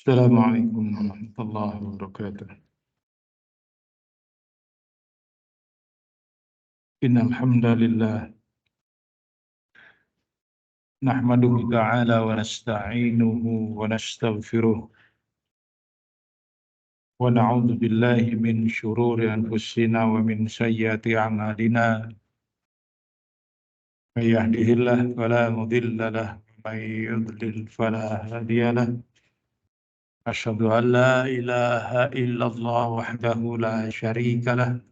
Assalamualaikum warahmatullahi wabarakatuh. Innal hamdalillah nahmaduhu ta'ala wa nasta'inuhu wa nastaghfiruh wa na'udzu billahi min shururi anfusina wa min sayyiati a'malina. May yahdihillahu fala mudilla lahu wa may yudlil fala hadiya lahu. Asyhadu an la ilaha illallah wahdahu la syarika lahu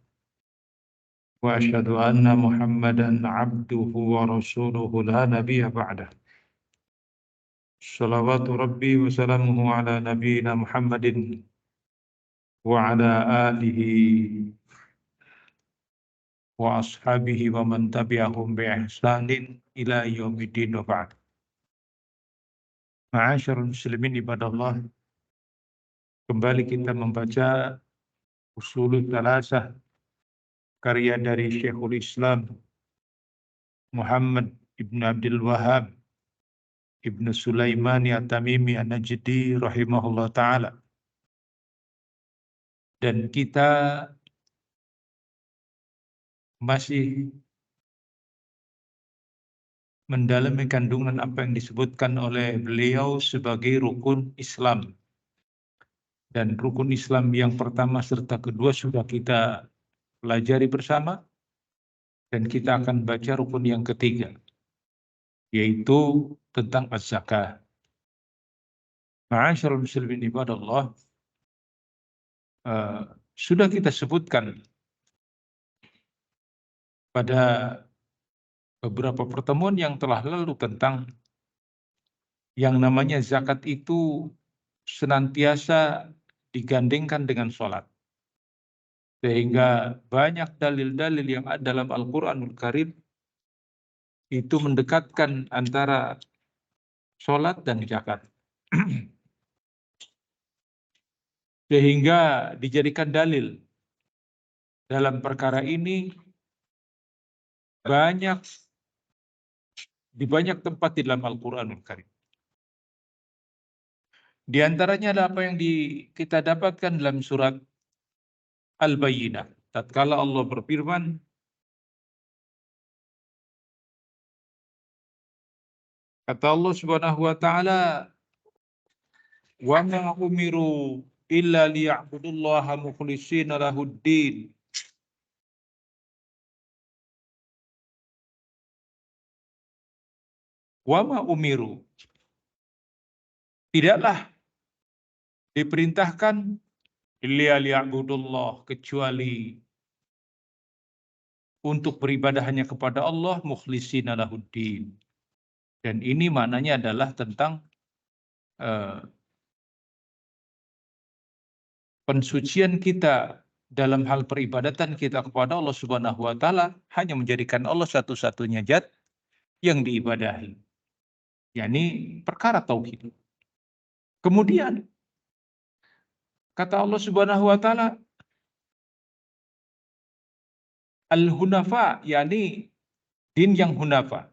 wa asyhadu anna Muhammadan 'abduhu wa rasuluhu la nabiyya ba'dah. Salawatu Rabbi wa salamuhu ala nabiyyina Muhammadin wa ala alihi wa ashabihi wa man tabi'ahum bi ihsanin ila yaumiddin wa ba'd. Ma'asyiral muslimin ibadallah, kembali kita membaca Ushulul Thalasah karya dari Syekhul Islam Muhammad ibn Abdul Wahhab ibn Sulaimani At-Tamimi An-Najdi rahimahullah ta'ala. Dan kita masih mendalami kandungan apa yang disebutkan oleh beliau sebagai rukun Islam. Dan rukun Islam yang pertama serta kedua sudah kita pelajari bersama. Dan kita akan baca rukun yang ketiga, yaitu tentang az-zakah. Ma'asyiral muslimin ibadallah, sudah kita sebutkan pada beberapa pertemuan yang telah lalu tentang yang namanya zakat itu senantiasa digandengkan dengan sholat. Sehingga banyak dalil-dalil yang ada dalam Al-Quranul Karim itu mendekatkan antara sholat dan zakat. Sehingga dijadikan dalil dalam perkara ini di banyak tempat di dalam Al-Quranul Karim. Di antaranya ada apa yang kita dapatkan dalam surat Al-Bayyinah. Tatkala Allah berfirman, kata Allah Subhanahu wa taala, "Wa ma umiru illa liya'budullaha mukhlishina lahuddin." Wa ma umiru, tidaklah diperintahkan illa liya'budullah, kecuali untuk beribadah hanya kepada Allah, mukhlishina lahuddin. Dan ini maknanya adalah tentang pensucian kita dalam hal peribadatan kita kepada Allah Subhanahu wa taala, hanya menjadikan Allah satu-satunya zat yang diibadahi, yakni perkara tauhid. Kemudian kata Allah Subhanahu wa taala, al-hunafa, yakni din yang hunafa,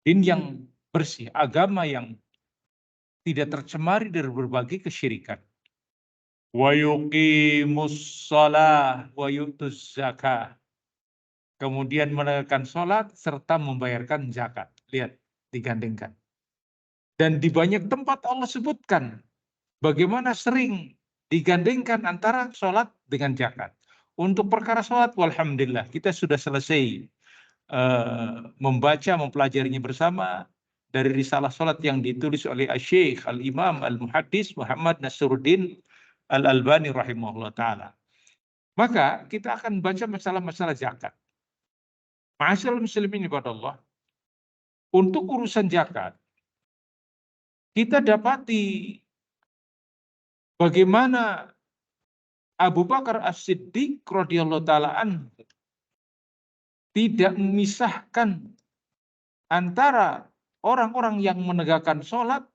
din yang bersih, agama yang tidak tercemari dari berbagai kesyirikan. Wa yuqimus shalah wa yutuz zakah. Kemudian menegakkan sholat serta membayarkan zakat. Lihat, digandengkan. Dan di banyak tempat Allah sebutkan bagaimana sering digandengkan antara sholat dengan zakat. Untuk perkara sholat, walhamdulillah, kita sudah selesai membaca, mempelajarinya bersama dari risalah sholat yang ditulis oleh Syekh Al-Imam Al-Muhaddis Muhammad Nasruddin Al-Albani rahimahullah ta'ala. Maka kita akan baca masalah-masalah zakat. Ma'asyiral muslimin ibadallah, untuk urusan zakat kita dapati bagaimana Abu Bakar As-Siddiq radhiyallahu taala anhu tidak memisahkan antara orang-orang yang menegakkan sholat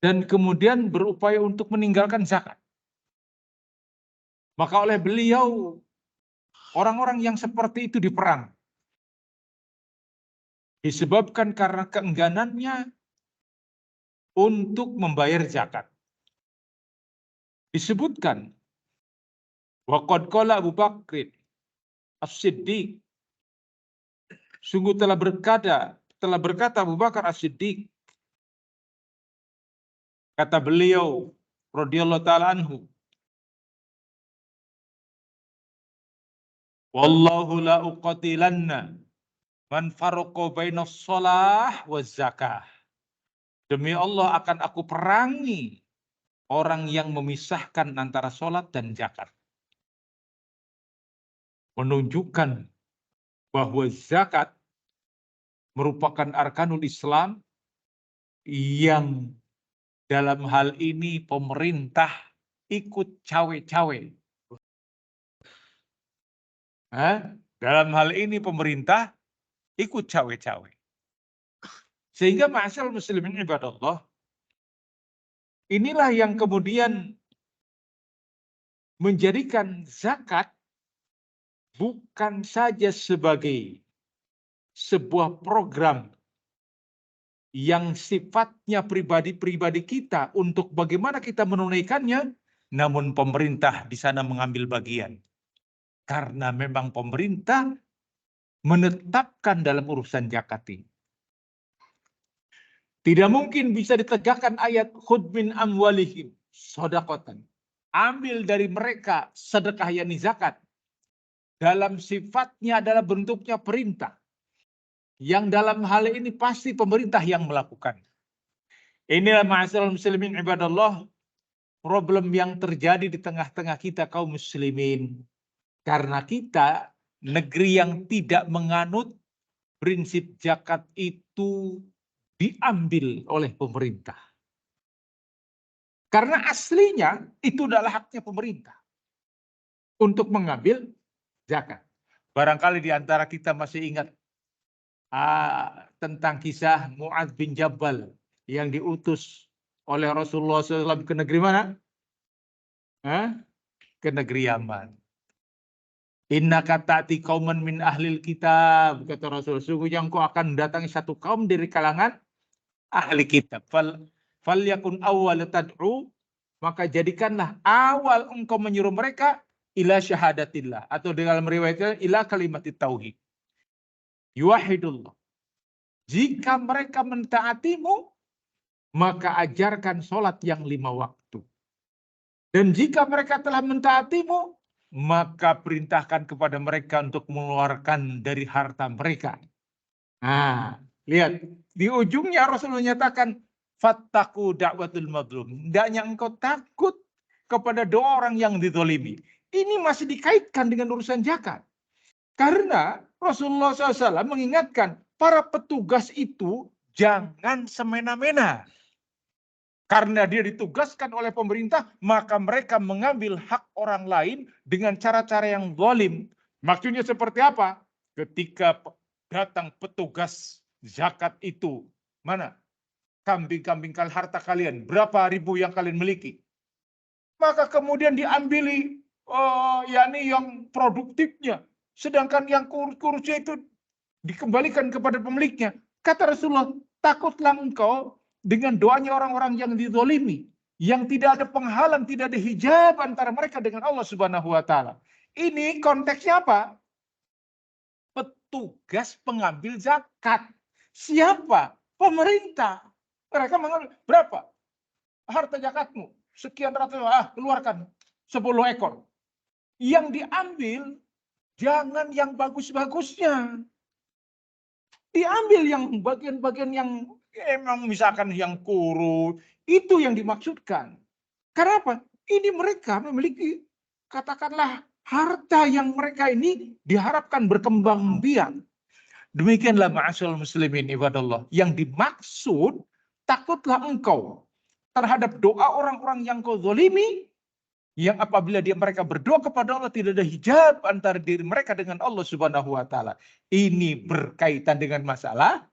dan kemudian berupaya untuk meninggalkan zakat. Maka oleh beliau, orang-orang yang seperti itu diperang. Disebabkan karena keengganannya untuk membayar zakat. Disebutkan, waqad qala Abu Bakr As-Siddiq, sungguh telah berkata Abu Bakar As-Siddiq, kata beliau radhiyallahu taala anhu, wallahu la uqatilanna man farraqa bainas shalah waz zakah. Demi Allah akan aku perangi orang yang memisahkan antara sholat dan zakat. Menunjukkan bahwa zakat merupakan arkanul Islam yang dalam hal ini pemerintah ikut cawe-cawe. Dalam hal ini pemerintah ikut cawe-cawe. Sehingga ma'asyiral muslimin ibadallah, inilah yang kemudian menjadikan zakat bukan saja sebagai sebuah program yang sifatnya pribadi-pribadi kita untuk bagaimana kita menunaikannya, namun pemerintah di sana mengambil bagian. Karena memang pemerintah menetapkan dalam urusan zakat ini. Tidak mungkin bisa ditegakkan ayat khudh min amwalihim shadaqatan. Ambil dari mereka sedekah yakni zakat. Dalam sifatnya adalah bentuknya perintah. Yang dalam hal ini pasti pemerintah yang melakukan. Inilah ma'asyiral muslimin ibadallah, problem yang terjadi di tengah-tengah kita kaum muslimin. Karena kita negeri yang tidak menganut prinsip zakat itu diambil oleh pemerintah. Karena aslinya itu adalah haknya pemerintah untuk mengambil zakat. Barangkali di antara kita masih ingat tentang kisah Mu'adz bin Jabal yang diutus oleh Rasulullah SAW ke negeri mana? Ke negeri Yaman. Innaka ta'ti qauman min ahlil kitab, kata Rasul, sungguhnya engkau akan mendatangi satu kaum dari kalangan ahli kitab. Fal yakun awwal tad'u, maka jadikanlah awal engkau menyuruh mereka ila syahadatillah, atau dalam riwayatnya ila kalimat tauhid. Yuwahidullah. Jika mereka mentaatimu, maka ajarkan sholat yang 5 waktu. Dan jika mereka telah mentaatimu, maka perintahkan kepada mereka untuk mengeluarkan dari harta mereka. Nah, lihat. Di ujungnya Rasulullah nyatakan, fattaku da'watul madlum. Hendaknya engkau takut kepada doa orang yang dizalimi. Ini masih dikaitkan dengan urusan zakat. Karena Rasulullah SAW mengingatkan, para petugas itu jangan semena-mena. Karena dia ditugaskan oleh pemerintah, maka mereka mengambil hak orang lain dengan cara-cara yang zalim. Maksudnya seperti apa? Ketika datang petugas zakat itu, mana? Kambing-kambing harta kalian, berapa ribu yang kalian miliki? Maka kemudian diambili yakni yang produktifnya. Sedangkan yang kurusnya itu dikembalikan kepada pemiliknya. Kata Rasulullah, takutlah engkau dengan doanya orang-orang yang dizalimi, yang tidak ada penghalang, tidak ada hijab antara mereka dengan Allah Subhanahu wa taala. Ini konteksnya apa? Petugas pengambil zakat. Siapa? Pemerintah. Mereka mengambil berapa? Harta zakatmu sekian ratus, keluarkan 10 ekor. Yang diambil jangan yang bagus-bagusnya. Diambil yang bagian-bagian yang emang misalkan yang kurus, itu yang dimaksudkan. Karena apa? Ini mereka memiliki, katakanlah, harta yang mereka ini diharapkan berkembang biak. Demikianlah ma'asyiral muslimin ibadallah. Yang dimaksud, takutlah engkau terhadap doa orang-orang yang kau zalimi, yang apabila mereka berdoa kepada Allah tidak ada hijab antara diri mereka dengan Allah Subhanahu wa taala. Ini berkaitan dengan masalah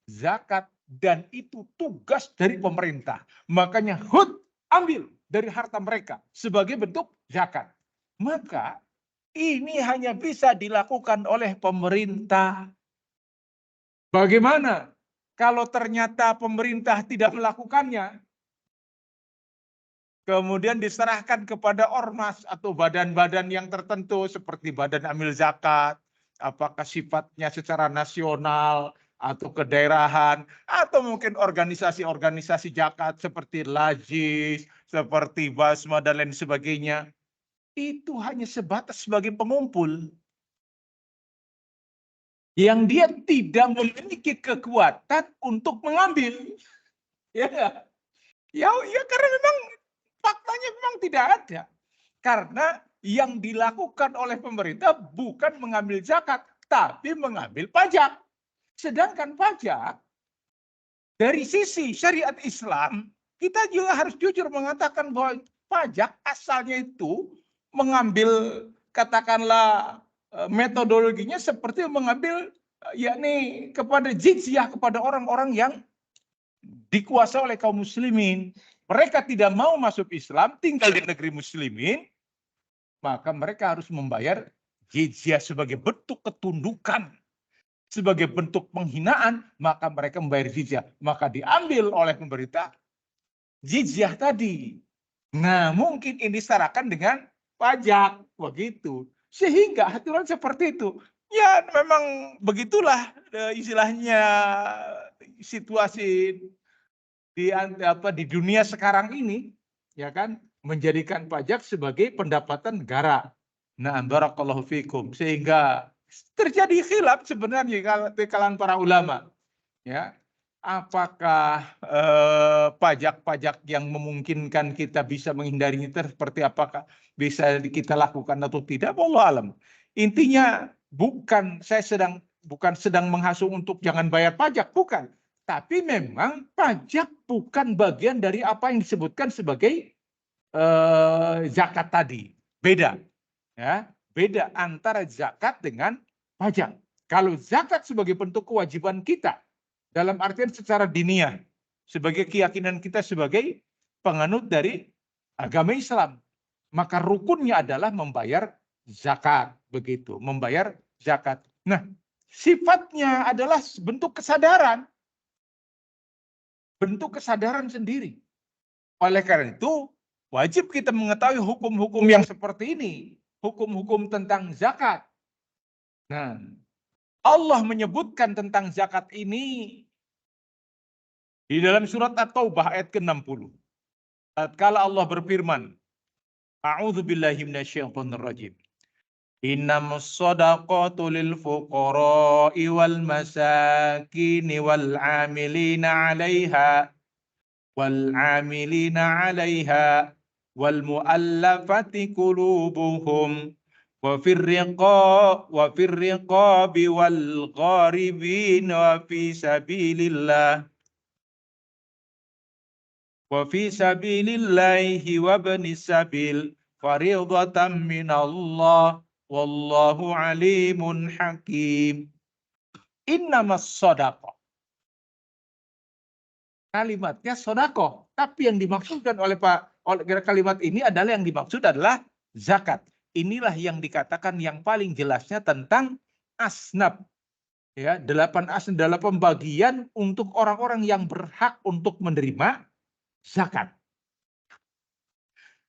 zakat dan itu tugas dari pemerintah. Makanya ambil dari harta mereka sebagai bentuk zakat. Maka ini hanya bisa dilakukan oleh pemerintah. Bagaimana kalau ternyata pemerintah tidak melakukannya? kemudian diserahkan kepada ormas atau badan-badan yang tertentu seperti Badan Amil Zakat, apakah sifatnya secara nasional atau kedaerahan, atau mungkin organisasi-organisasi zakat seperti Lajis, seperti Basma dan lain sebagainya, itu hanya sebatas sebagai pengumpul. Yang dia tidak memiliki kekuatan untuk mengambil. Ya, ya karena memang faktanya memang tidak ada. Karena yang dilakukan oleh pemerintah bukan mengambil zakat, tapi mengambil pajak. Sedangkan pajak, dari sisi syariat Islam, kita juga harus jujur mengatakan bahwa pajak asalnya itu mengambil, katakanlah metodologinya seperti mengambil yakni kepada jizyah kepada orang-orang yang dikuasai oleh kaum muslimin. Mereka tidak mau masuk Islam, tinggal di negeri muslimin, maka mereka harus membayar jizyah sebagai bentuk ketundukan, sebagai bentuk penghinaan, maka mereka membayar jizyah. Maka diambil oleh pemerintah jizyah tadi. Nah, mungkin ini disetarakan dengan pajak, begitu. Sehingga aturan seperti itu. Ya, memang begitulah istilahnya situasi di dunia sekarang ini, ya kan, menjadikan pajak sebagai pendapatan negara. Nah, barakallahu fikum, sehingga terjadi khilaf sebenarnya di kalangan para ulama, ya. Apakah pajak-pajak yang memungkinkan kita bisa menghindarinya seperti apakah bisa kita lakukan atau tidak? Wallahu alam. Intinya bukan sedang menghasut untuk jangan bayar pajak, bukan. Tapi memang pajak bukan bagian dari apa yang disebutkan sebagai zakat tadi. Beda, ya, beda antara zakat dengan pajak. Kalau zakat sebagai bentuk kewajiban kita, dalam artian secara diniyah, sebagai keyakinan kita sebagai penganut dari agama Islam, maka rukunnya adalah membayar zakat, begitu, membayar zakat. Nah, sifatnya adalah bentuk kesadaran sendiri. Oleh karena itu, wajib kita mengetahui hukum-hukum yang seperti ini, hukum-hukum tentang zakat. Nah, Allah menyebutkan tentang zakat ini di dalam surat At-Taubah ayat ke-60. Tatkala Allah berfirman, A'udzubillahi minasyaitonirrajim. Innamas shadaqatu lil fuqara'i wal masakini wal 'amilina 'alaiha wal mu'allafati qulubuhum wa fir riqabi wal gharibin wa fi sabilillahi wa ibnis sabil fariidatan minallah wallahu alimun hakim. Innamas shadaqah. Kalimatnya sodakoh, tapi yang dimaksudkan oleh kalimat ini adalah yang dimaksud adalah zakat. Inilah yang dikatakan yang paling jelasnya tentang asnaf, ya, 8 asnaf, 8 bagian untuk orang-orang yang berhak untuk menerima zakat.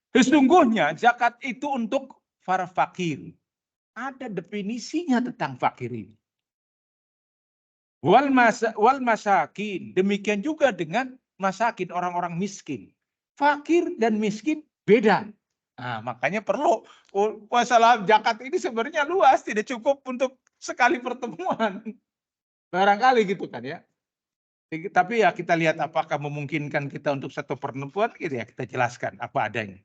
Sesungguhnya zakat itu untuk para fakir. Ada definisinya tentang fakir ini. Wal masakin, demikian juga dengan masakin, orang-orang miskin. Fakir dan miskin beda. Nah, makanya perlu masalah zakat ini sebenarnya luas, tidak cukup untuk sekali pertemuan. Barangkali gitu kan ya. Tapi ya kita lihat apakah memungkinkan kita untuk satu pertemuan, gitu ya, kita jelaskan apa adanya.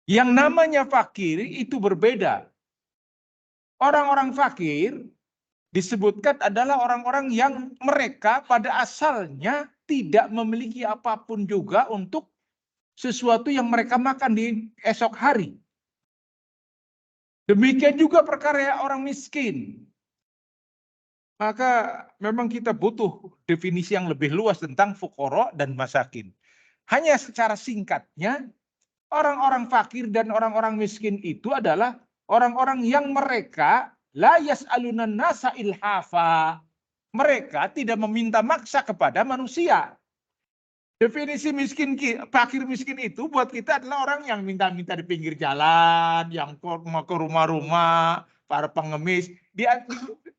Yang namanya fakir itu berbeda. Orang-orang fakir disebutkan adalah orang-orang yang mereka pada asalnya tidak memiliki apapun juga untuk sesuatu yang mereka makan di esok hari. Demikian juga perkara orang miskin. Maka memang kita butuh definisi yang lebih luas tentang fuqara dan masakin. Hanya secara singkatnya, orang-orang fakir dan orang-orang miskin itu adalah orang-orang yang mereka la yas'alunan nasa ilhafa. Mereka tidak meminta maksa kepada manusia. Definisi fakir miskin itu buat kita adalah orang yang minta-minta di pinggir jalan, yang mau ke rumah-rumah, para pengemis.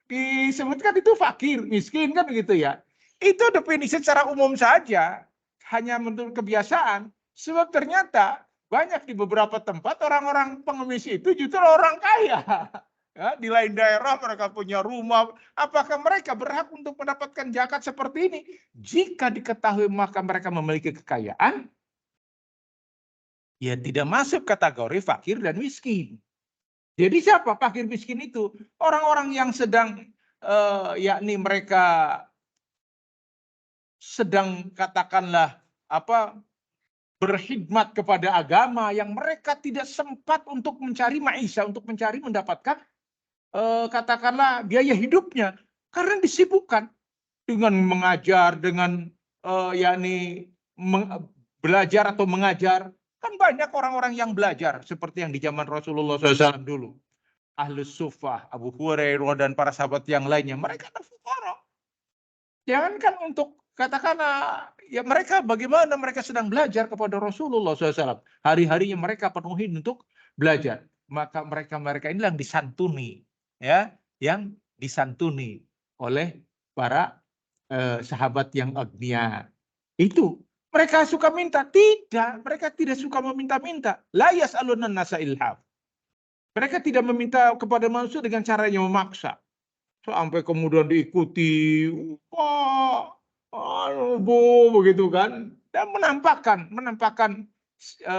Disebutkan itu fakir miskin kan begitu ya. Itu definisi secara umum saja, hanya menurut kebiasaan. Sebab ternyata banyak di beberapa tempat orang-orang pengemis itu justru orang kaya. Ya, di lain daerah mereka punya rumah. Apakah mereka berhak untuk mendapatkan zakat seperti ini? Jika diketahui maka mereka memiliki kekayaan, ya tidak masuk kategori fakir dan miskin. Jadi siapa fakir miskin itu? Orang-orang yang sedang, yakni mereka sedang katakanlah berkhidmat kepada agama yang mereka tidak sempat untuk mencari maisha, untuk mencari mendapatkan katakanlah biaya hidupnya karena disibukkan dengan mengajar, dengan yakni belajar atau mengajar. Kan banyak orang-orang yang belajar seperti yang di zaman Rasulullah SAW dulu. Ahlus Suffah, Abu Hurairah dan para sahabat yang lainnya, mereka adalah fuqara. Jangankan untuk katakanlah ya mereka bagaimana mereka sedang belajar kepada Rasulullah SAW. Hari-harinya mereka penuhi untuk belajar. Maka mereka ini yang disantuni, ya, yang disantuni oleh para sahabat yang agnia. Itu mereka suka minta? Tidak, mereka tidak suka meminta-minta. La yas'alun nasa ilham. Mereka tidak meminta kepada manusia dengan caranya memaksa. Sampai kemudian diikuti, wah, bu, begitu kan. Dan menampakkan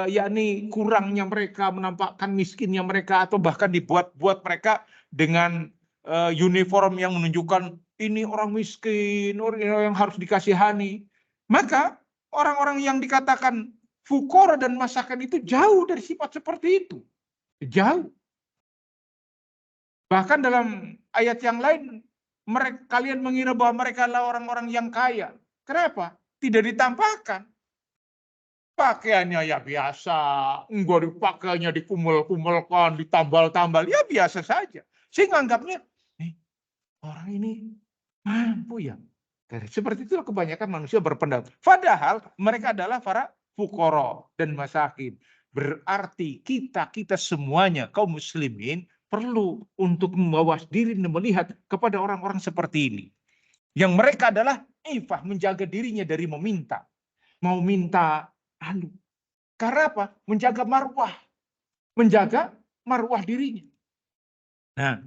yakni kurangnya mereka, menampakkan miskinnya mereka, atau bahkan dibuat mereka dengan uniform yang menunjukkan ini orang miskin, orang yang harus dikasihani. Maka orang-orang yang dikatakan fuqara dan masakan itu jauh dari sifat seperti itu. Jauh. Bahkan dalam ayat yang lain, kalian mengira bahwa mereka adalah orang-orang yang kaya. Kenapa? Tidak ditampakkan. Pakaiannya ya biasa, enggak dipakainya dikumul-kumulkan, ditambal-tambal, ya biasa saja. Sehingga anggapnya, orang ini mampu ya. Seperti itulah kebanyakan manusia berpendapat. Padahal mereka adalah para fuqara dan masakin. Berarti kita semuanya kaum muslimin perlu untuk membawas diri dan melihat kepada orang-orang seperti ini. Yang mereka adalah ifah, menjaga dirinya dari meminta. Mau minta, karena apa? Menjaga marwah dirinya. Nah,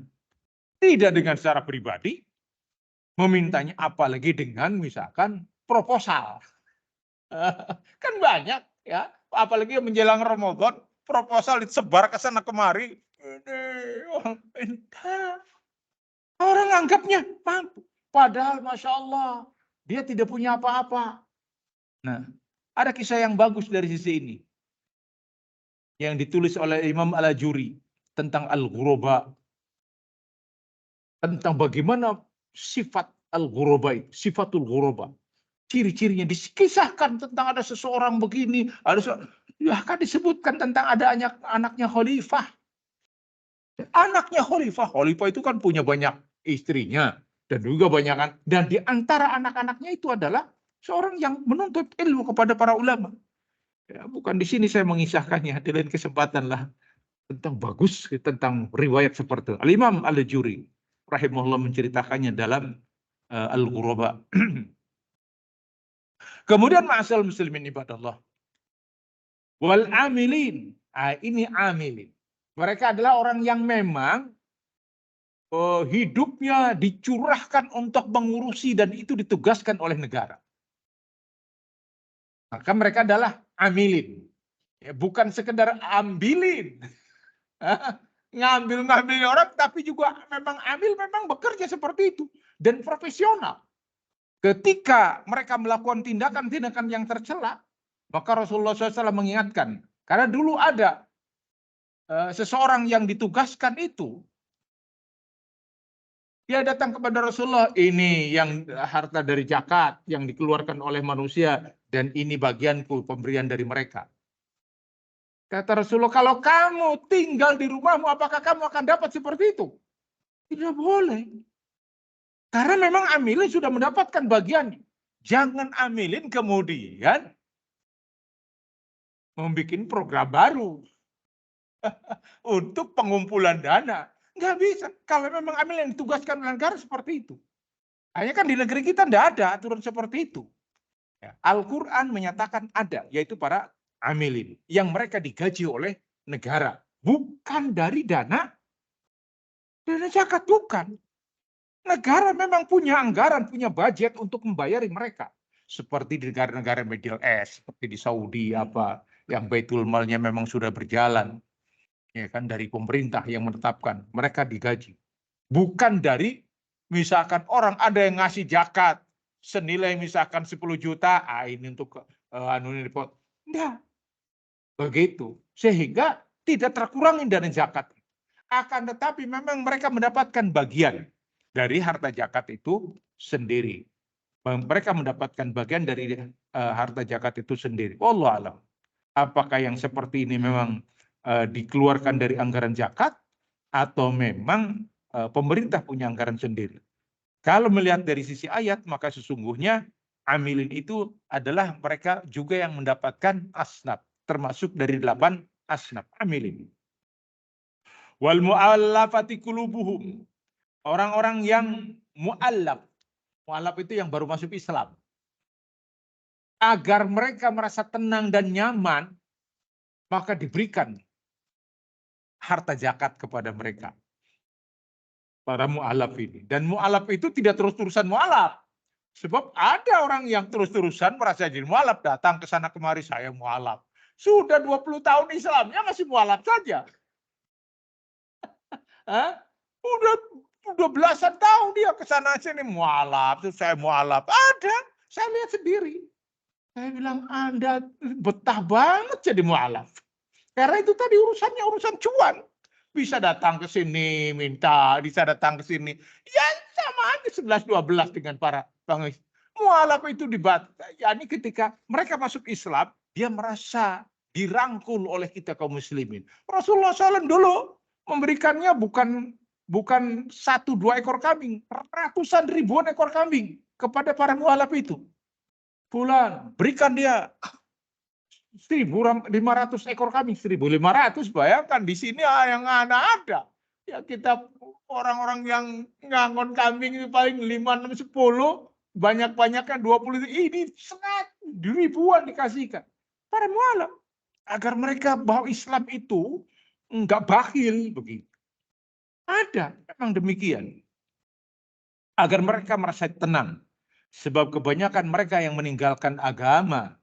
tidak dengan secara pribadi, memintanya apalagi dengan misalkan proposal. Kan banyak ya, apalagi menjelang Ramadan, proposal disebar ke sana kemari. Orang anggapnya mampu. Padahal Masya Allah, dia tidak punya apa-apa. Nah, ada kisah yang bagus dari sisi ini. Yang ditulis oleh Imam Al-Ajuri tentang Al-Ghuraba. Tentang bagaimana sifat Al-Ghuraba itu, sifatul Ghuraba. Ciri-cirinya dikisahkan tentang ada seseorang begini, bahkan disebutkan tentang ada anaknya khalifah. Anaknya khalifah itu kan punya banyak istrinya dan juga banyak, dan di antara anak-anaknya itu adalah seorang yang menuntut ilmu kepada para ulama. Ya, bukan di sini saya mengisahkannya, di lain kesempatan lah tentang bagus tentang riwayat seperti itu. Al-Imam Al-Juri rahimahullah menceritakannya dalam Al-Ghuraba. Kemudian ma'asal muslimin ibadallah. Wal amilin. Ini amilin. Mereka adalah orang yang memang hidupnya dicurahkan untuk mengurusi dan itu ditugaskan oleh negara. Maka mereka adalah amilin. Ya, bukan sekedar ambilin. Ngambil orang, tapi juga memang ambil, memang bekerja seperti itu. Dan profesional. Ketika mereka melakukan tindakan-tindakan yang tercela, maka Rasulullah SAW mengingatkan. Karena dulu ada seseorang yang ditugaskan itu, dia datang kepada Rasulullah, ini yang harta dari zakat yang dikeluarkan oleh manusia, dan ini bagianku, pemberian dari mereka. Kata Rasulullah, kalau kamu tinggal di rumahmu, apakah kamu akan dapat seperti itu? Tidak boleh. Karena memang amilnya sudah mendapatkan bagiannya. Jangan amilin kemudian membuat program baru untuk pengumpulan dana. Nggak bisa. Kalau memang amil yang ditugaskan oleh negara seperti itu. Hanya kan di negeri kita tidak ada aturan seperti itu. Ya, Al-Quran menyatakan ada, yaitu para amilin. Yang mereka digaji oleh negara. Bukan dari dana zakat, bukan. Negara memang punya anggaran, punya budget untuk membayari mereka. Seperti di negara-negara Middle East, seperti di Saudi, yang Baitul Malnya memang sudah berjalan. Ya kan, dari pemerintah yang menetapkan. Mereka digaji. Bukan dari, misalkan orang ada yang ngasih zakat, senilai misalkan 10 juta, ini untuk Enggak. Begitu. Sehingga tidak terkurangi dari zakat. Akan tetapi memang mereka mendapatkan bagian dari harta zakat itu sendiri. Mereka mendapatkan bagian dari harta zakat itu sendiri. Wallahu a'lam. Apakah yang seperti ini memang dikeluarkan dari anggaran zakat atau memang pemerintah punya anggaran sendiri? Kalau melihat dari sisi ayat, maka sesungguhnya amilin itu adalah mereka juga yang mendapatkan asnaf, termasuk dari 8 asnaf amilin. Wal mu'allafati qulubuhum. Orang-orang yang mu'allaf. Mu'allaf itu yang baru masuk Islam. Agar mereka merasa tenang dan nyaman, maka diberikan harta zakat kepada mereka. Para mu'allaf ini. Dan mu'allaf itu tidak terus-terusan mu'allaf. Sebab ada orang yang terus-terusan merasa jadi mu'allaf. Datang ke sana kemari, saya mu'allaf. Sudah 20 tahun Islamnya masih mu'allaf saja. Hah? Udah belasan tahun dia ke sana sini mualaf, terus saya mualaf. Ada, saya lihat sendiri. Saya bilang, Anda betah banget jadi mualaf. Karena itu tadi urusannya urusan cuan. Bisa datang ke sini minta, bisa datang ke sini. Ya sama aja 11-12 dengan para bangsa. Mualaf itu yakni ketika mereka masuk Islam, dia merasa dirangkul oleh kita kaum muslimin. Rasulullah SAW dulu memberikannya bukan 1-2 ekor kambing, ratusan ribuan ekor kambing kepada para mualaf itu. Bulan berikan dia 1.500 ekor kambing, 1.500, bayangkan di sini yang ada. Ya kita orang-orang yang ngangon kambing itu paling 5, 6, 10, banyak-banyaknya 20, ini 100 ribuan dikasihkan. Para mualaf agar mereka bahwa Islam itu enggak bakhil begitu. Ada, memang demikian. Agar mereka merasa tenang. Sebab kebanyakan mereka yang meninggalkan agama,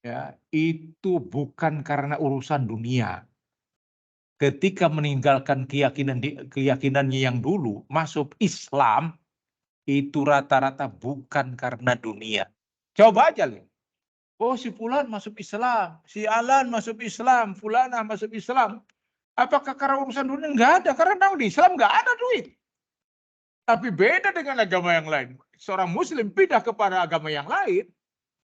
ya, itu bukan karena urusan dunia. Ketika meninggalkan keyakinannya yang dulu, masuk Islam, itu rata-rata bukan karena dunia. Coba aja lihat. Oh, si Fulan masuk Islam, si Alan masuk Islam, Fulanah masuk Islam. Apakah karena urusan dunia? Enggak ada, karena di Islam enggak ada duit. Tapi beda dengan agama yang lain. Seorang muslim pindah kepada agama yang lain,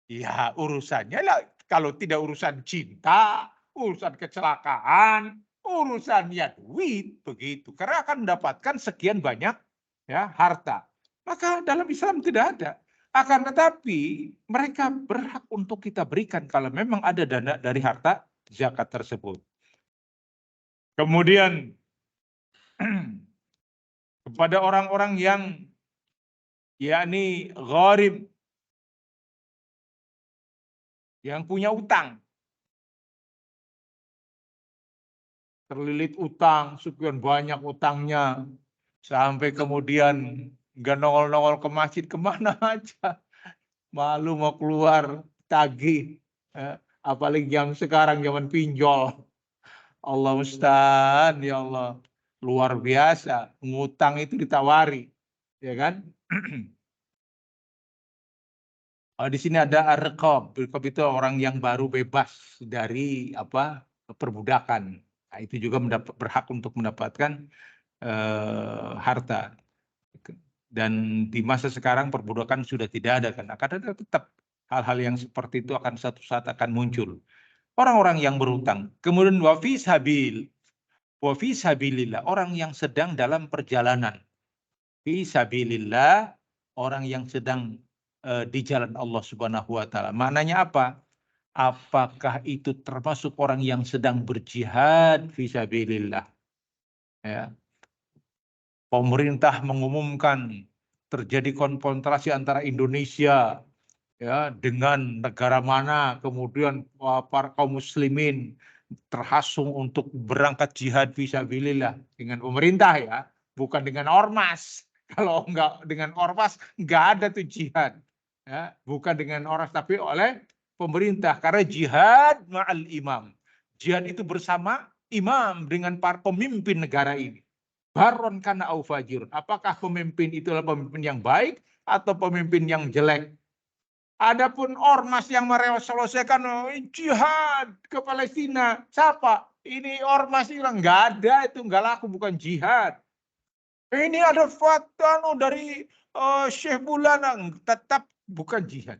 ya urusannya lah, kalau tidak urusan cinta, urusan kecelakaan, urusannya duit, begitu. Karena akan mendapatkan sekian banyak ya harta. Maka dalam Islam tidak ada. Akan tetapi mereka berhak untuk kita berikan kalau memang ada dana dari harta zakat tersebut. Kemudian kepada orang-orang yang yakni gharib, yang punya utang, terlilit utang, sekian banyak utangnya, sampai kemudian nggak nongol-nongol ke masjid, kemana aja, malu mau keluar tagih, apalagi yang sekarang zaman pinjol. Allah Ustaz, ya Allah, luar biasa, ngutang itu ditawari, ya kan? Di sini ada ar-riqab. Riqab itu orang yang baru bebas dari perbudakan. Nah, itu juga berhak untuk mendapatkan harta. Dan di masa sekarang perbudakan sudah tidak ada kan. Karena tetap hal-hal yang seperti itu akan satu saat akan muncul. Orang-orang yang berutang. Kemudian wa fi sabilillah, orang yang sedang dalam perjalanan. Fi sabilillah, orang yang sedang di jalan Allah Subhanahu wa taala. Maknanya apa? Apakah itu termasuk orang yang sedang berjihad fisabilillah? Ya. Pemerintah mengumumkan terjadi konfrontasi antara Indonesia ya dengan negara mana, kemudian para kaum muslimin terhasung untuk berangkat jihad fisabilillah dengan pemerintah ya, bukan dengan ormas. Kalau enggak dengan ormas enggak ada tuh jihad. Ya, bukan dengan ormas tapi oleh pemerintah karena jihad ma'al imam. Jihad itu bersama imam dengan para pemimpin negara ini. Baron kana au fajir. Apakah pemimpin itu adalah pemimpin yang baik atau pemimpin yang jelek? Adapun ormas yang meresolusikan jihad ke Palestina, siapa? Ini ormas bilang nggak ada itu, nggak laku, bukan jihad. Ini ada fatwa dari Syekh Bulan, tetap bukan jihad.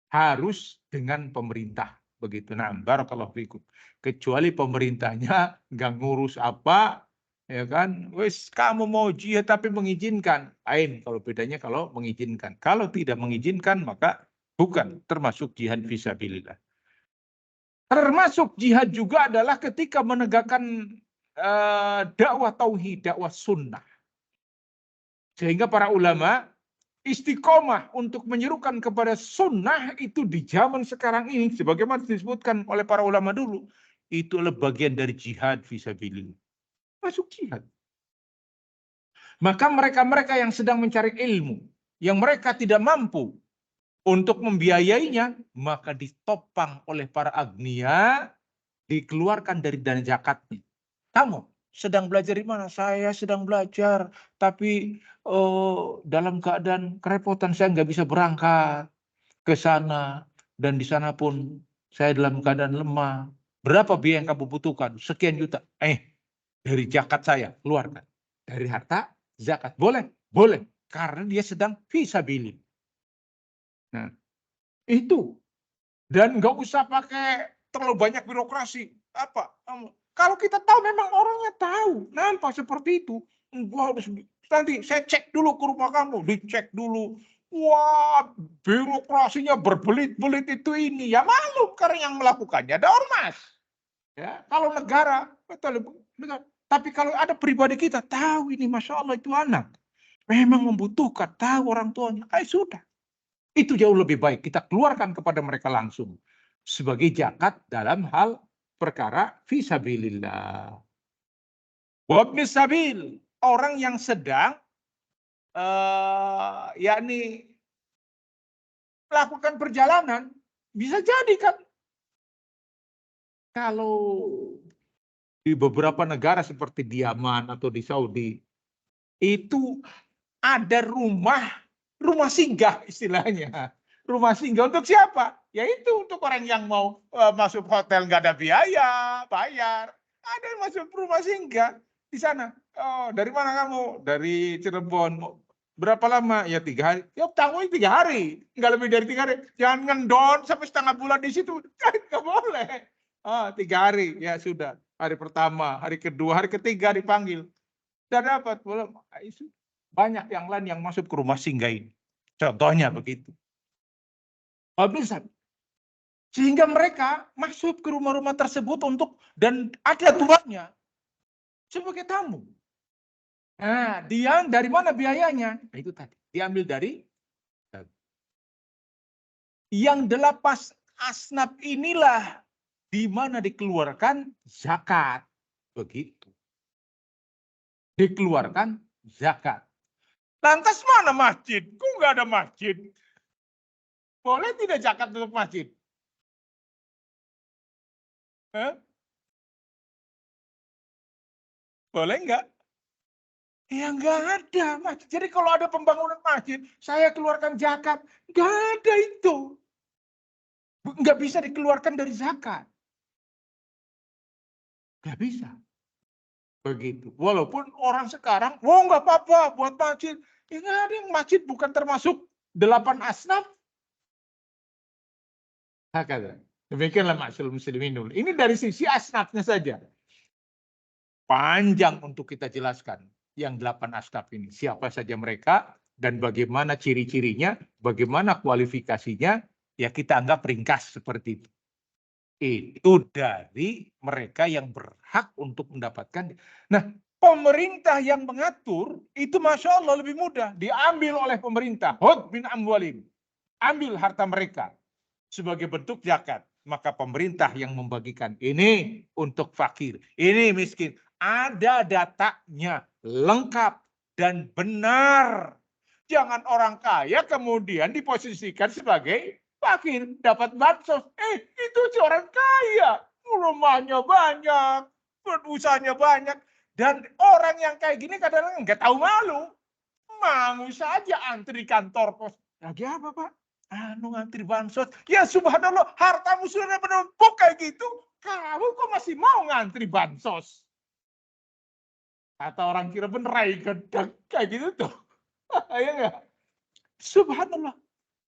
Harus dengan pemerintah begitu. Nah, barakallahu fikum. Kecuali pemerintahnya nggak ngurus apa, ya kan? Wes kamu mau jihad tapi mengizinkan. Lain kalau bedanya kalau mengizinkan. Kalau tidak mengizinkan maka bukan termasuk jihad fisabilillah. Termasuk jihad juga adalah ketika menegakkan dakwah tauhid, dakwah sunnah. Sehingga para ulama istiqomah untuk menyerukan kepada sunnah itu di zaman sekarang ini, sebagaimana disebutkan oleh para ulama dulu, itu adalah bagian dari jihad fisabilillah. Masuk jihad. Maka mereka-mereka yang sedang mencari ilmu, yang mereka tidak mampu untuk membiayainya, maka ditopang oleh para agniya, dikeluarkan dari dana zakatnya. Kamu sedang belajar di mana? Saya sedang belajar, tapi dalam keadaan kerepotan saya nggak bisa berangkat ke sana, dan di sana pun saya dalam keadaan lemah. Berapa biaya yang kamu butuhkan? Sekian juta. Dari zakat saya keluarkan. Dari harta zakat. Boleh? Boleh. Karena dia sedang fisabilillah. Nah, itu. Dan nggak usah pakai terlalu banyak birokrasi. Apa? Kalau kita tahu memang orangnya tahu, nampak seperti itu. Gua harus nanti saya cek dulu ke rumah kamu, dicek dulu. Wah, birokrasinya berbelit-belit itu ini. Ya malu karena yang melakukannya ada ormas. Ya, kalau negara betul. Tapi kalau ada pribadi kita tahu ini, masya Allah itu anak memang membutuhkan, tahu orang tuanya, sudah. Itu jauh lebih baik kita keluarkan kepada mereka langsung sebagai zakat dalam hal perkara fisabilillah. Wabni sabil, orang yang sedang yakni melakukan perjalanan, bisa jadi kan kalau di beberapa negara seperti di Yaman atau di Saudi itu ada rumah singgah istilahnya. Rumah singgah untuk siapa? Yaitu untuk orang yang mau masuk hotel nggak ada biaya, bayar. Ada yang masuk rumah singgah di sana. Oh, dari mana kamu? Dari Cirebon. Berapa lama? Ya 3 hari. Ya tanggung 3 hari. Nggak lebih dari 3 hari. Jangan ngendon sampai setengah bulan di situ. Nggak boleh. 3 hari. Ya sudah. Hari pertama, hari kedua, hari ketiga dipanggil. Dan dapat. Banyak yang lain yang masuk ke rumah singgah ini. Contohnya begitu. Bisa. Sehingga mereka masuk ke rumah-rumah tersebut untuk, dan ada tuannya sebagai tamu. Nah, dia dari mana biayanya? Nah, itu tadi. Diambil dari yang 8 asnaf inilah di mana dikeluarkan zakat. Begitu. Dikeluarkan zakat. Lantas mana masjid? Kok nggak ada masjid? Boleh tidak zakat untuk masjid? Boleh nggak? Ya nggak ada masjid. Jadi kalau ada pembangunan masjid, saya keluarkan zakat. Nggak ada itu. Nggak bisa dikeluarkan dari zakat. Nggak bisa. Begitu. Walaupun orang sekarang, nggak apa-apa buat masjid. Ya nggak ada, yang masjid bukan termasuk 8 asnaf. Hakata. Demikianlah masyaallah muslimin. Ini dari sisi asnafnya saja. Panjang untuk kita jelaskan yang 8 asnaf ini. Siapa saja mereka Dan bagaimana ciri-cirinya, bagaimana kualifikasinya, ya kita anggap ringkas seperti itu. Itu dari mereka yang berhak untuk mendapatkan. Nah, pemerintah yang mengatur itu Masya Allah lebih mudah. Diambil oleh pemerintah. Hud min amwalim. Ambil harta mereka sebagai bentuk zakat. Maka pemerintah yang membagikan ini untuk fakir. Ini miskin. Ada datanya lengkap dan benar. Jangan orang kaya kemudian diposisikan sebagai fakir, dapat bansos. Itu si orang kaya. Rumahnya banyak, usahanya banyak. Dan orang yang kayak gini kadang-kadang nggak tahu malu. Mau saja antri kantor pos. Lagi apa, Pak? Antri bansos. Ya subhanallah, hartamu sudah menumpuk kayak gitu. Kamu kok masih mau ngantri bansos? Kata orang kira benerai gedek kayak gitu tuh. Ya enggak? Subhanallah.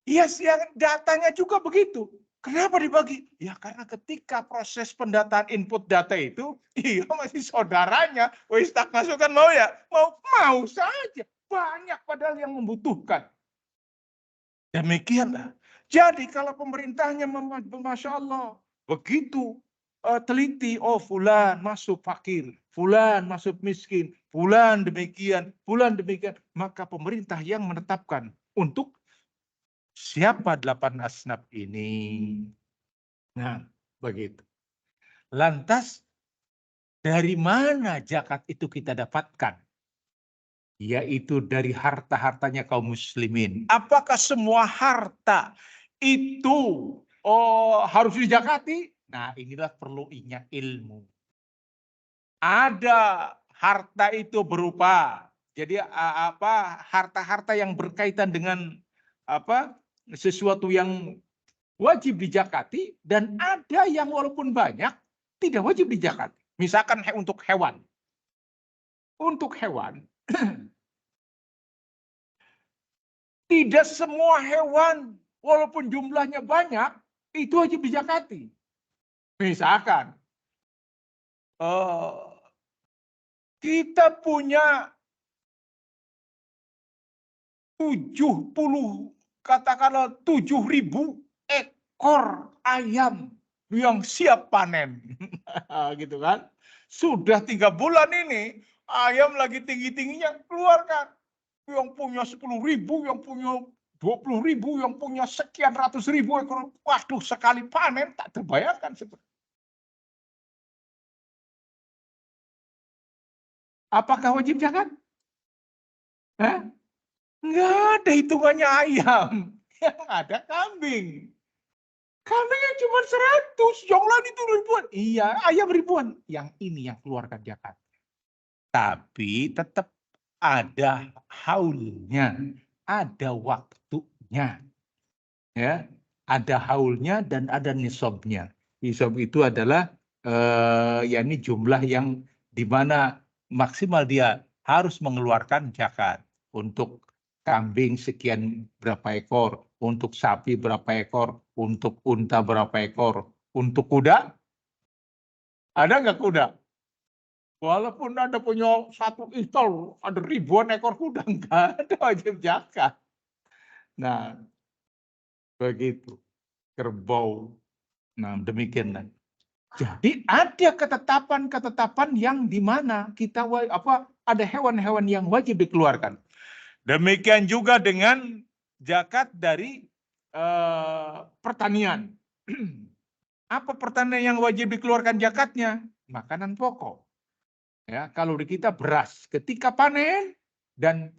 Yes, yang datanya juga begitu. Kenapa dibagi? Ya karena ketika proses pendataan input data itu, iya masih saudaranya. Wis tak masukkan mau ya? Mau saja. Banyak padahal yang membutuhkan. Demikianlah. Jadi kalau pemerintahnya Masya Allah begitu teliti, oh fulan masuk fakir, fulan masuk miskin, fulan demikian, maka pemerintah yang menetapkan untuk siapa 8 asnaf ini. Nah, begitu. Lantas dari mana zakat itu kita dapatkan? Yaitu dari harta-hartanya kaum muslimin. Apakah semua harta itu harus dizakati? Nah, inilah perlunya ilmu. Ada harta itu berupa jadi harta-harta yang berkaitan dengan sesuatu yang wajib dizakati dan ada yang walaupun banyak tidak wajib dizakati. Misalkan untuk hewan. Untuk hewan tidak semua hewan, walaupun jumlahnya banyak, itu wajib dizakati. Misalkan, kita punya 7.000 ekor ayam yang siap panen. Gitu kan. Sudah 3 bulan ini, ayam lagi tinggi-tingginya, keluarkan. Yang punya 10.000, yang punya 20.000, yang punya sekian ratus ribu ekor. Waduh, sekali panen tak terbayangkan. Apakah wajib zakat? Nggak ada hitungannya ayam. Yang ada kambing. Kambingnya cuma 100, yang lain itu ribuan. Iya, ayam ribuan. Yang ini yang keluarkan zakat. Tapi tetap ada haulnya, ada waktunya. Ya, ada haulnya dan ada nisabnya. Nisab itu adalah yakni jumlah yang di mana maksimal dia harus mengeluarkan zakat. Untuk kambing sekian berapa ekor, untuk sapi berapa ekor, untuk unta berapa ekor, untuk kuda ada nggak kuda? Walaupun ada punya 1 istol, ada ribuan ekor kuda, nggak ada wajib zakat. Nah, begitu. Kerbau. Nah, demikian. Jadi ada ketetapan-ketetapan yang di mana kita ada hewan-hewan yang wajib dikeluarkan. Demikian juga dengan zakat dari pertanian. Apa pertanian yang wajib dikeluarkan zakatnya? Makanan pokok. Ya, kalau di kita beras, ketika panen dan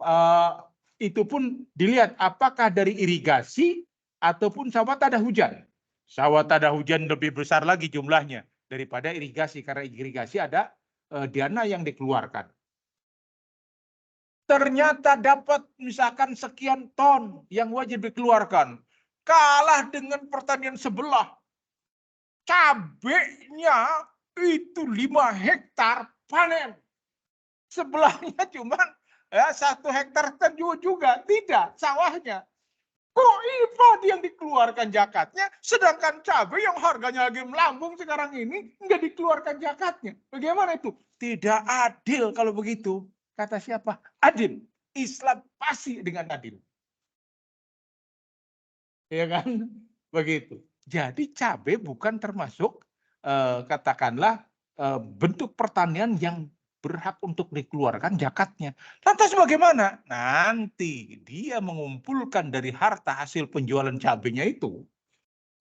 itu pun dilihat apakah dari irigasi ataupun sawah tak ada hujan. Sawah tak ada hujan lebih besar lagi jumlahnya daripada irigasi, karena irigasi ada dana yang dikeluarkan. Ternyata dapat misalkan sekian ton yang wajib dikeluarkan, kalah dengan pertanian sebelah. Cabenya itu 5 hektar panen. Sebelahnya cuma 1 hektar juga. Tidak, sawahnya. Kok IPAD yang dikeluarkan zakatnya, sedangkan cabai yang harganya lagi melambung sekarang ini nggak dikeluarkan zakatnya. Bagaimana itu? Tidak adil kalau begitu. Kata siapa? Adil. Islam pasti dengan adil. Ya kan? Begitu. Jadi cabai bukan termasuk, katakanlah, bentuk pertanian yang berhak untuk dikeluarkan zakatnya. Lantas bagaimana? Nanti dia mengumpulkan dari harta hasil penjualan cabainya itu,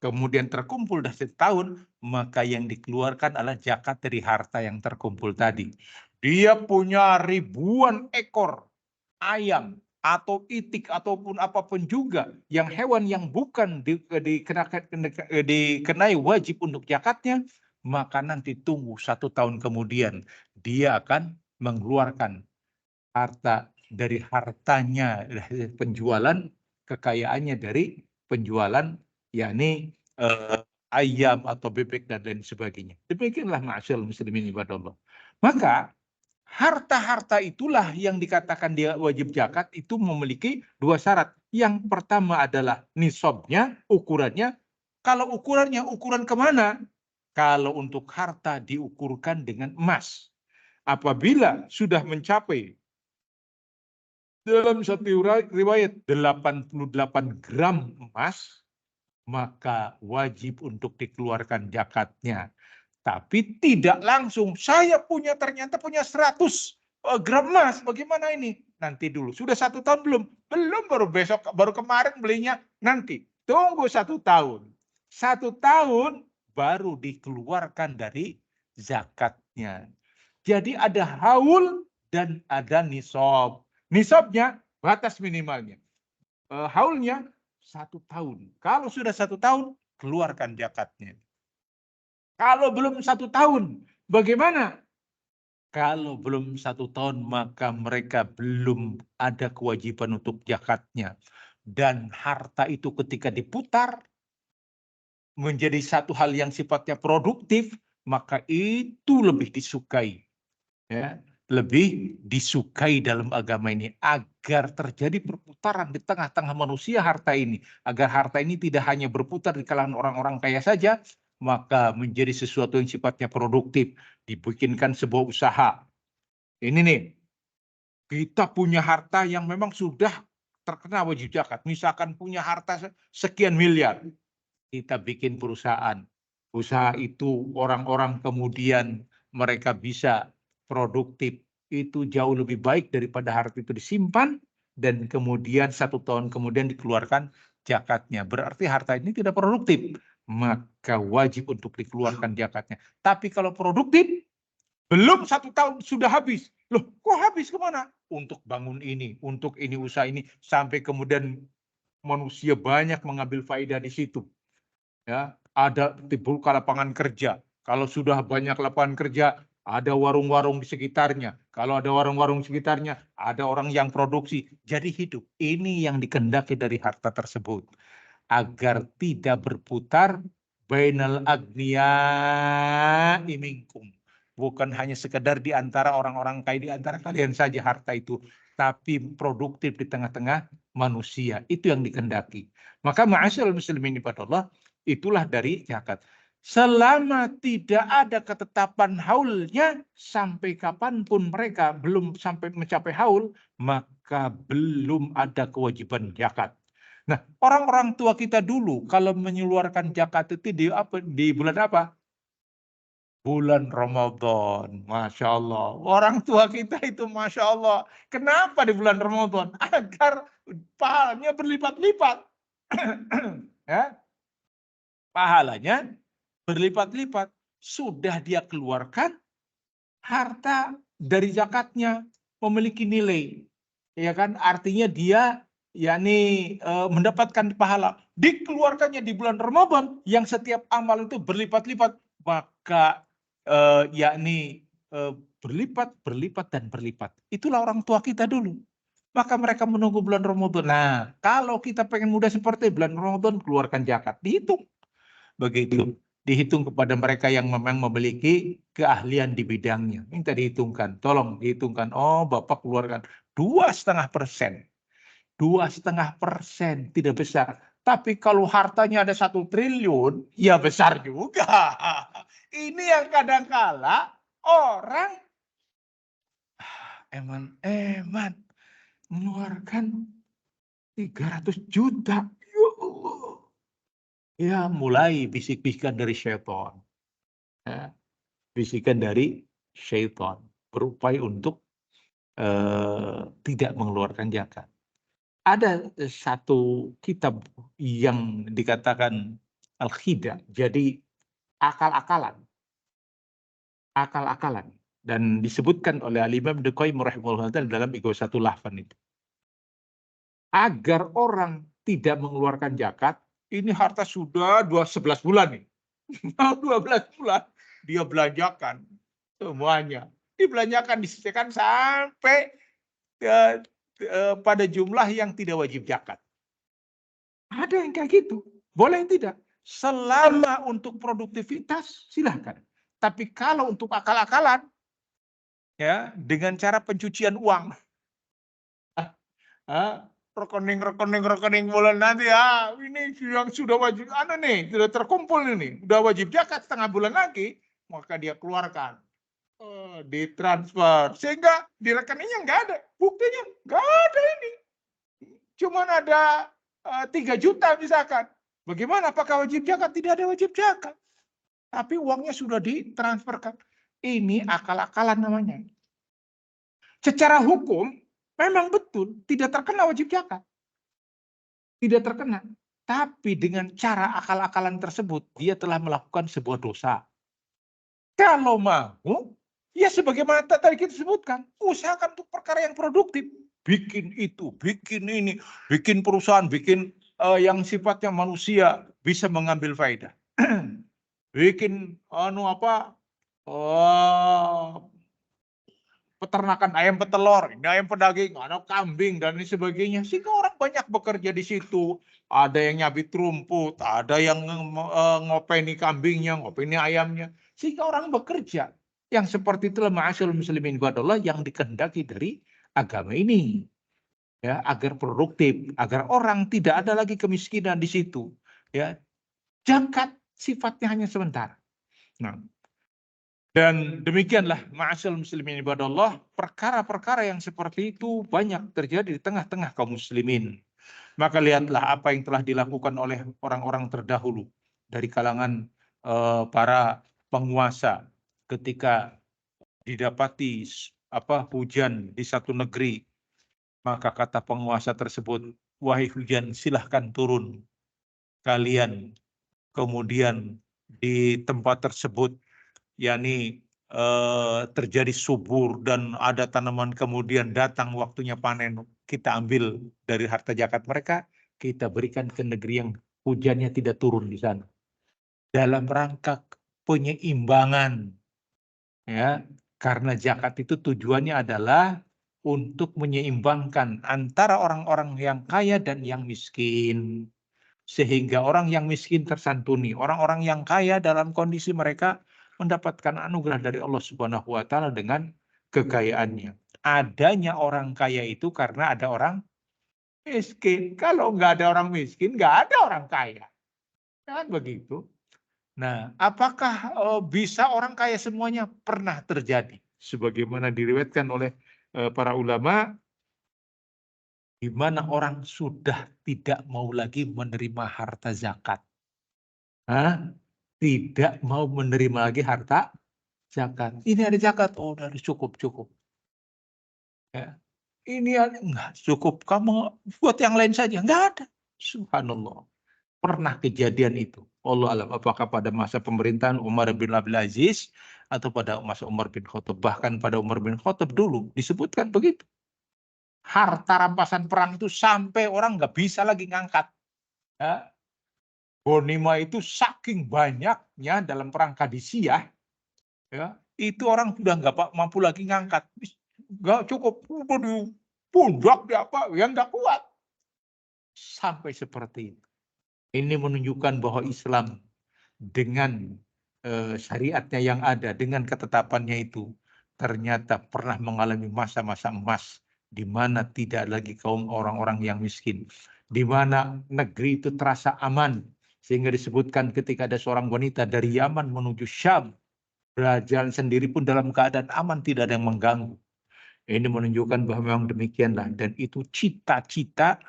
kemudian terkumpul dah setahun, maka yang dikeluarkan adalah zakat dari harta yang terkumpul tadi. Dia punya ribuan ekor ayam atau itik ataupun apapun juga yang hewan yang bukan dikenai wajib untuk zakatnya, maka nanti tunggu 1 tahun kemudian dia akan mengeluarkan harta dari hartanya dari penjualan kekayaannya dari penjualan, yakni ayam atau bebek dan lain sebagainya. Demikianlah ma'asyiral muslimin ibadallah. Maka harta-harta itulah yang dikatakan dia wajib zakat itu memiliki 2 syarat. Yang pertama adalah nisabnya, ukurannya. Kalau ukurannya, ukuran kemana? Kalau untuk harta diukurkan dengan emas. Apabila sudah mencapai dalam satu riwayat 88 gram emas, maka wajib untuk dikeluarkan zakatnya. Tapi tidak langsung, saya ternyata punya 100 gram emas, bagaimana ini? Nanti dulu, sudah 1 tahun belum? Belum, baru besok, baru kemarin belinya, nanti. Tunggu 1 tahun. 1 tahun baru dikeluarkan dari zakatnya. Jadi ada haul dan ada nisab. Nisabnya batas minimalnya. Haulnya 1 tahun. Kalau sudah 1 tahun, keluarkan zakatnya. Kalau belum 1 tahun, bagaimana? Kalau belum 1 tahun, maka mereka belum ada kewajiban untuk zakatnya. Dan harta itu ketika diputar, menjadi satu hal yang sifatnya produktif, maka itu lebih disukai. Ya, lebih disukai dalam agama ini agar terjadi perputaran di tengah-tengah manusia harta ini, agar harta ini tidak hanya berputar di kalangan orang-orang kaya saja, maka menjadi sesuatu yang sifatnya produktif, dibikinkan sebuah usaha. Ini nih, kita punya harta yang memang sudah terkena wajib zakat, misalkan punya harta sekian miliar, kita bikin perusahaan. Usaha itu orang-orang kemudian mereka bisa produktif. Itu jauh lebih baik daripada harta itu disimpan dan kemudian 1 tahun kemudian dikeluarkan zakatnya. Berarti harta ini tidak produktif. Maka wajib untuk dikeluarkan zakatnya. Tapi kalau produktif, belum 1 tahun sudah habis. Loh, kok habis kemana? Untuk bangun ini, untuk ini usaha ini. Sampai kemudian manusia banyak mengambil faedah di situ. Ya, ada dibuka lapangan kerja. Kalau sudah banyak lapangan kerja, ada warung-warung di sekitarnya. Kalau ada warung-warung di sekitarnya, ada orang yang produksi. Jadi hidup. Ini yang dikehendaki dari harta tersebut. Agar tidak berputar bainal agniya minkum. Bukan hanya sekedar di antara orang-orang kaya, di antara kalian saja harta itu. Tapi produktif di tengah-tengah manusia. Itu yang dikehendaki. Maka ma'asyiral muslimin ibadallah, itulah dari zakat. Selama tidak ada ketetapan haulnya, sampai kapanpun mereka belum sampai mencapai haul, maka belum ada kewajiban zakat. Nah, orang-orang tua kita dulu kalau mengeluarkan zakat itu di bulan apa? Bulan Ramadan. Masya Allah. Orang tua kita itu Masya Allah. Kenapa di bulan Ramadan? Agar pahalanya berlipat-lipat. Ya, pahalanya berlipat-lipat. Sudah dia keluarkan harta dari zakatnya memiliki nilai. Ya kan? Artinya dia yakni mendapatkan pahala. Dikeluarkannya di bulan Ramadan yang setiap amal itu berlipat-lipat, maka yakni berlipat, berlipat dan berlipat. Itulah orang tua kita dulu. Maka mereka menunggu bulan Ramadan. Nah, kalau kita pengen mudah seperti bulan Ramadan, keluarkan zakat. Dihitung. Begitu. Dihitung kepada mereka yang memang memiliki keahlian di bidangnya. Minta dihitungkan. Tolong dihitungkan. Oh, Bapak keluarkan 2,5%. 2,5% tidak besar. Tapi kalau hartanya ada 1 triliun, ya besar juga. Ini yang kadang-kala orang eman-eman. mengeluarkan 300 juta. Ya Allah. Ya mulai bisik-bisikan dari syaitan. Ya, bisikan dari syaitan. Berupaya untuk tidak mengeluarkan zakat. Ada satu kitab yang dikatakan Al-Khida, jadi akal-akalan. Akal-akalan. Dan disebutkan oleh Al-Imam Ibnu Qayyim rahimahullah dalam Ighasatul Lahfan itu. Agar orang tidak mengeluarkan zakat, ini harta sudah 11 bulan nih. 12 bulan dia belanjakan semuanya. Dibelanjakan, disisihkan sampai pada jumlah yang tidak wajib zakat. Ada yang kayak gitu. Boleh tidak? Selama untuk produktivitas silahkan. Tapi kalau untuk akal-akalan, ya dengan cara pencucian uang, rekening bulan nanti, ini yang sudah wajib, nih sudah terkumpul ini, sudah wajib zakat setengah bulan lagi, maka dia keluarkan, ditransfer, sehingga di rekeningnya nggak ada, buktinya nggak ada ini, cuman ada 3 juta misalkan. Bagaimana? Apakah wajib zakat? Tidak ada wajib zakat. Tapi uangnya sudah ditransferkan. Ini akal-akalan namanya. Secara hukum, memang betul tidak terkena wajib zakat. Tidak terkena. Tapi dengan cara akal-akalan tersebut, dia telah melakukan sebuah dosa. Kalau mau, ya sebagaimana tadi kita sebutkan, usahakan untuk perkara yang produktif. Bikin itu, bikin ini, bikin perusahaan, bikin yang sifatnya manusia bisa mengambil faedah. Bikin peternakan ayam petelur, ini ayam pedaging, ada kambing dan ini sebagainya. Sehingga orang banyak bekerja di situ. Ada yang nyabit rumput, ada yang ngopeni kambingnya, ngopeni ayamnya. Sehingga orang bekerja. Yang seperti itulah ma'asyarul muslimin ibadallah yang dikehendaki dari agama ini. Ya, agar produktif, agar orang tidak ada lagi kemiskinan di situ. Ya, zakat sifatnya hanya sebentar. Nah, dan demikianlah ma'asyarul muslimin ibadallah, perkara-perkara yang seperti itu banyak terjadi di tengah-tengah kaum muslimin. Maka lihatlah apa yang telah dilakukan oleh orang-orang terdahulu dari kalangan para penguasa ketika didapati hujan di satu negeri. Maka kata penguasa tersebut, wahai hujan silahkan turun kalian. Kemudian di tempat tersebut, yakni terjadi subur dan ada tanaman, kemudian datang waktunya panen, kita ambil dari harta zakat mereka, kita berikan ke negeri yang hujannya tidak turun di sana. Dalam rangka penyeimbangan, ya, karena zakat itu tujuannya adalah untuk menyeimbangkan antara orang-orang yang kaya dan yang miskin. Sehingga orang yang miskin tersantuni, orang-orang yang kaya dalam kondisi mereka mendapatkan anugerah dari Allah Subhanahu wa taala dengan kekayaannya. Adanya orang kaya itu karena ada orang miskin. Kalau nggak ada orang miskin, nggak ada orang kaya. Kan begitu. Nah, apakah bisa orang kaya semuanya? Pernah terjadi. Sebagaimana diriwayatkan oleh para ulama, di mana orang sudah tidak mau lagi menerima harta zakat. Tidak mau menerima lagi harta zakat. Ini ada zakat, oh udah cukup. Ya. Ini enggak cukup, kamu buat yang lain saja. Enggak ada. Subhanallah. Pernah kejadian itu. Allah alam, apakah pada masa pemerintahan Umar bin Abdul Aziz atau pada masa Umar bin Khattab. Bahkan pada Umar bin Khattab dulu disebutkan begitu. Harta rampasan perang itu sampai orang nggak bisa lagi ngangkat. Ya. Ghanimah itu saking banyaknya dalam perang Qadisiyah, ya, itu orang sudah nggak mampu lagi ngangkat. Nggak cukup, udah di pundak yang nggak kuat. Sampai seperti itu. Ini menunjukkan bahwa Islam dengan syariatnya yang ada, dengan ketetapannya itu, ternyata pernah mengalami masa-masa emas di mana tidak lagi kaum orang-orang yang miskin, di mana negeri itu terasa aman, sehingga disebutkan ketika ada seorang wanita dari Yaman menuju Syam, berjalan sendiri pun dalam keadaan aman, tidak ada yang mengganggu. Ini menunjukkan bahwa memang demikianlah, dan itu cita-cita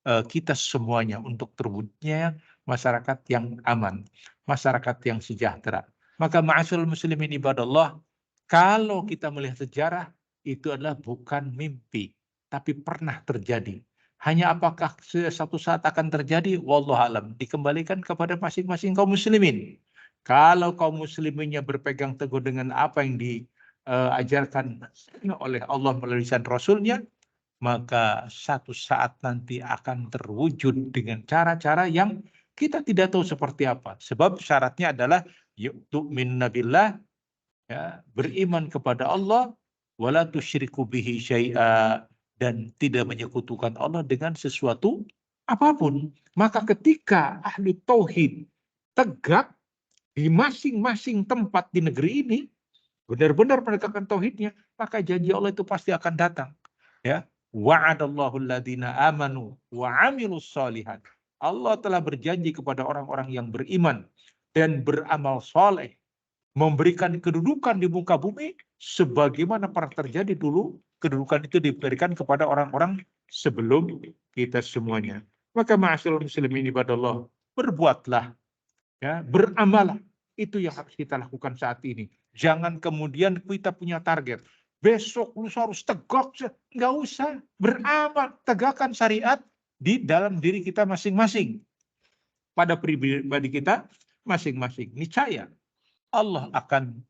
kita semuanya untuk terwujudnya masyarakat yang aman, masyarakat yang sejahtera. Maka ma'asyiral muslimin ibadallah, kalau kita melihat sejarah, itu adalah bukan mimpi, tapi pernah terjadi. Hanya apakah suatu saat akan terjadi? Wallahu alam. Dikembalikan kepada masing-masing kaum muslimin. Kalau kaum musliminnya berpegang teguh dengan apa yang diajarkan oleh Allah melalui lisan Rasulnya, maka satu saat nanti akan terwujud dengan cara-cara yang kita tidak tahu seperti apa. Sebab syaratnya adalah tu'minna billah, ya, beriman kepada Allah, wala tusyriku bihi syai'a, dan tidak menyekutukan Allah dengan sesuatu apapun. Maka ketika ahli tauhid tegak di masing-masing tempat di negeri ini, benar-benar menegakkan tauhidnya, maka janji Allah itu pasti akan datang. Ya, wa'adallahu alladhina amanu wa 'amilus shalihat. Allah telah berjanji kepada orang-orang yang beriman dan beramal soleh, memberikan kedudukan di muka bumi sebagaimana pernah terjadi dulu. Kedudukan itu diberikan kepada orang-orang sebelum kita semuanya. Maka ma'asyiral muslimin ibadallah, berbuatlah, ya, beramal. Itu yang harus kita lakukan saat ini. Jangan kemudian kita punya target, besok lusa harus tegak, nggak usah. Beramal, tegakkan syariat di dalam diri kita masing-masing, pada pribadi kita masing-masing. Niscaya Allah akan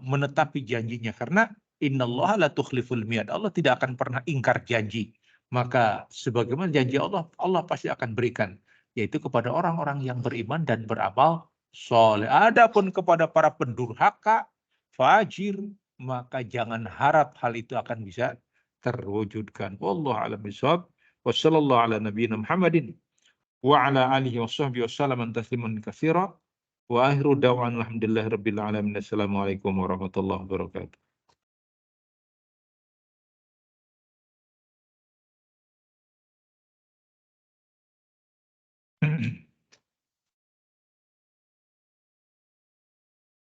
menetapi janjinya, karena innallaha la tukhliful mi'ad. Allah tidak akan pernah ingkar janji. Maka sebagaimana janji Allah, Allah pasti akan berikan, yaitu kepada orang-orang yang beriman dan beramal soleh. Adapun kepada para pendurhaka, fajir, maka jangan harap hal itu akan bisa terwujudkan. Wallahu a'lam bishawab. Wassallallahu ala nabiyina Muhammadin wa ala alihi wa sahbihi wasallam tasliman katsira. Wa akhiru da'wan alhamdulillahi rabbil alamin. Assalamualaikum warahmatullahi wabarakatuh.